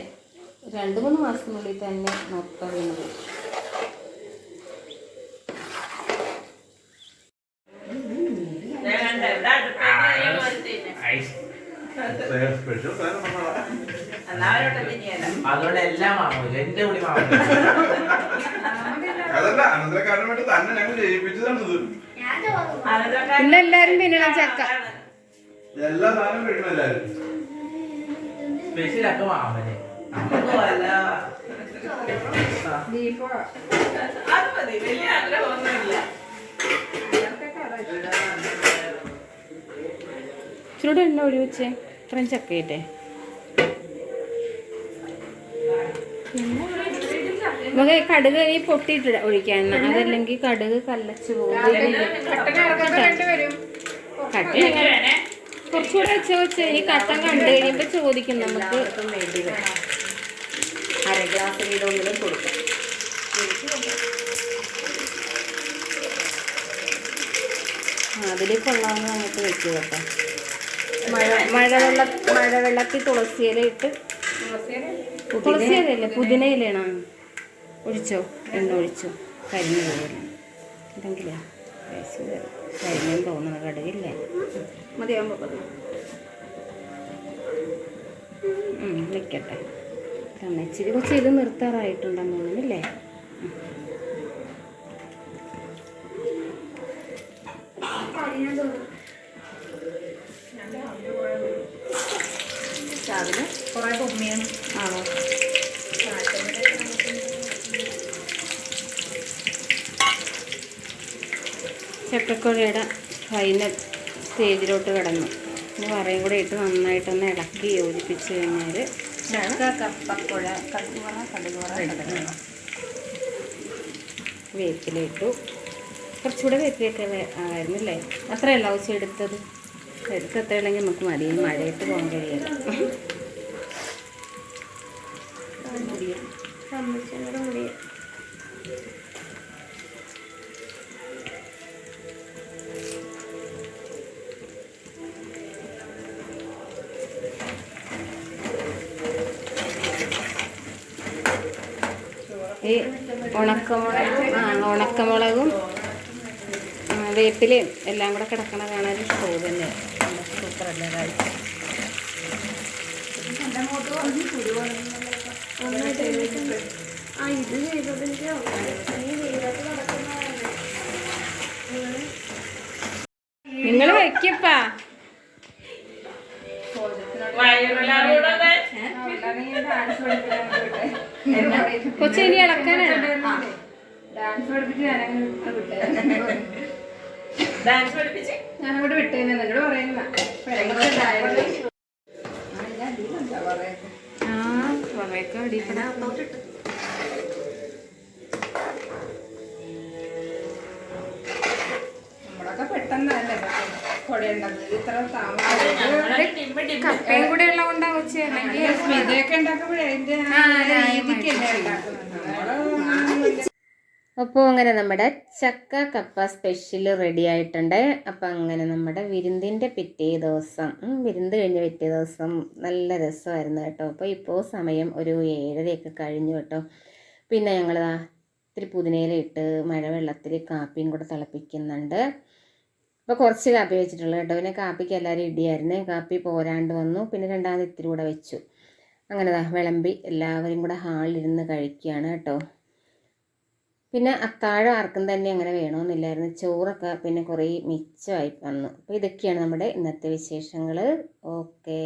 2-3 മാസത്തിനുള്ളിൽ തന്നെ മൊത്തം വീണത്. അതുകൊണ്ട് എല്ലാം വാങ്ങൂല, എന്റെ കൂടി വാങ്ങൂല. അതല്ല, അനന്തരക്കാരനായിട്ട് തന്നെ ഞങ്ങൾ ജയിപ്പിച്ചതാണിത്. പിന്നെ എല്ലാരും തിന്നണം ചക്ക. എല്ലാ സാധനവും കഴിക്കണം എല്ലാവരും. സ്പെഷ്യലൊക്കെ വാങ്ങുന്നേ നമുക്ക് വല്ല വലിയ ആഗ്രഹമൊന്നുമില്ല. ഇച്ചിരൂടെ എണ്ണ ഒഴിവെച്ചേ. ഇത്രയും ചക്കയിട്ടേ. നമുക്ക് കടുക് ഈ പൊട്ടിയിട്ട് ഒഴിക്കാൻ, അതല്ലെങ്കിൽ കടുക് കല്ലച്ച് പോകും. കുറച്ചുകൂടെ വെച്ച് ഈ കട്ടൻ കണ്ടു കഴിയുമ്പോൾ ചോദിക്കും നമുക്ക് വേണ്ടി വരും. 1/2 ഗ്ലാസ് വീടെങ്കിലും കൊടുക്കാം. അതിൽ കൊള്ളാവുന്ന അങ്ങോട്ട് വെക്കുക കേട്ടോ. മഴവെള്ളത്തിൽ തുളസിയില ഇട്ട്, തുളസിയിലല്ലേ പുതിനയിലാണ് ഒഴിച്ചോ, എണ്ണ ഒഴിച്ചോ. കരിഞ്ഞു പോകില്ല. എന്തെങ്കിലേ കരിഞ്ഞെന്ന് തോന്നുന്നു. കടുകില്ലേ മതിയാകുമ്പോൾ നിൽക്കട്ടെ. ഇച്ചിരി കുറച്ച് ഇത് നിർത്താറായിട്ടുണ്ടെന്ന് തോന്നുന്നില്ലേ? അതിന് കുറേ തുമ്മിയാണ്. ആണോ? ചക്കക്കുഴയുടെ ഫൈനൽ സ്റ്റേജിലോട്ട് കിടന്നു. ഇനി വറയും കൂടെ ഇട്ട് നന്നായിട്ടൊന്ന് ഇളക്കി യോജിപ്പിച്ച് കഴിഞ്ഞാൽ കപ്പക്കുഴ, കടുകുവറ, വേപ്പിലിട്ടു. കുറച്ചുകൂടെ വേപ്പിലൊക്കെ ആയിരുന്നല്ലേ? അത്രയല്ല ആവശ്യം എടുത്തത്. എടുത്തത്രയുണ്ടെങ്കിൽ നമുക്ക് മതി. മഴയത്ത് പോകാൻ കഴിയില്ല. ഈ ഉണക്കമുളകും വേപ്പിലയും എല്ലാം കൂടെ കിടക്കണ കാണാൻ ഷോ തന്നെയാണ്. സൂപ്പറല്ലേ കാഴ്ച? നിങ്ങൾ വെക്കപ്പാ. കൊച്ചിനി ഇളക്കാനാണ് ഡാൻസ് പഠിപ്പിച്ച് ഞാനങ്ങോട്ട് വിട്ടേനെ എന്നോട് പറയുന്ന ആ കുറേയൊക്കെ അടിക്കണം. നമ്മളൊക്കെ പെട്ടെന്നല്ലേ കൊടയുണ്ടാക്കുന്നത് ഇത്ര താമസം കപ്പയും കൂടെ ഉള്ള കൊണ്ടാ വെച്ച് അല്ലെങ്കിൽ സ്മിതയൊക്കെ ഉണ്ടാക്കുമ്പോഴേ അതിന്റെ രീതിക്കല്ലേ ഉണ്ടാക്കുന്നത്. അപ്പോൾ അങ്ങനെ നമ്മുടെ ചക്ക കപ്പ സ്പെഷ്യൽ റെഡി ആയിട്ടുണ്ട്. അപ്പം അങ്ങനെ നമ്മുടെ വിരുന്നിൻ്റെ പിറ്റേ ദിവസം വിരുന്ന് കഴിഞ്ഞ പിറ്റേ ദിവസം നല്ല രസമായിരുന്നു കേട്ടോ. അപ്പോൾ ഇപ്പോൾ സമയം ഒരു 7:30 കഴിഞ്ഞു കേട്ടോ. പിന്നെ ഞങ്ങൾ ഇത്തിരി പുതിനയില ഇട്ട് മഴവെള്ളത്തിൽ കാപ്പിയും കൂടെ തിളപ്പിക്കുന്നുണ്ട്. അപ്പോൾ കുറച്ച് കാപ്പി വെച്ചിട്ടുള്ളൂ കേട്ടോ. പിന്നെ കാപ്പിക്ക് എല്ലാവരും ഇടിയായിരുന്നു. കാപ്പി പോരാണ്ട് വന്നു. പിന്നെ രണ്ടാമത് ഇത്തിരി കൂടെ വെച്ചു. അങ്ങനെ വിളമ്പി എല്ലാവരും കൂടെ ഹാളിലിരുന്ന് കഴിക്കുകയാണ് കേട്ടോ. പിന്നെ അത്താഴം ആർക്കും തന്നെ അങ്ങനെ വേണമെന്നില്ലായിരുന്നു. ചോറൊക്കെ പിന്നെ കുറേ മിച്ചമായി വന്നു. അപ്പോൾ ഇതൊക്കെയാണ് നമ്മുടെ ഇന്നത്തെ വിശേഷങ്ങൾ. ഓക്കേ.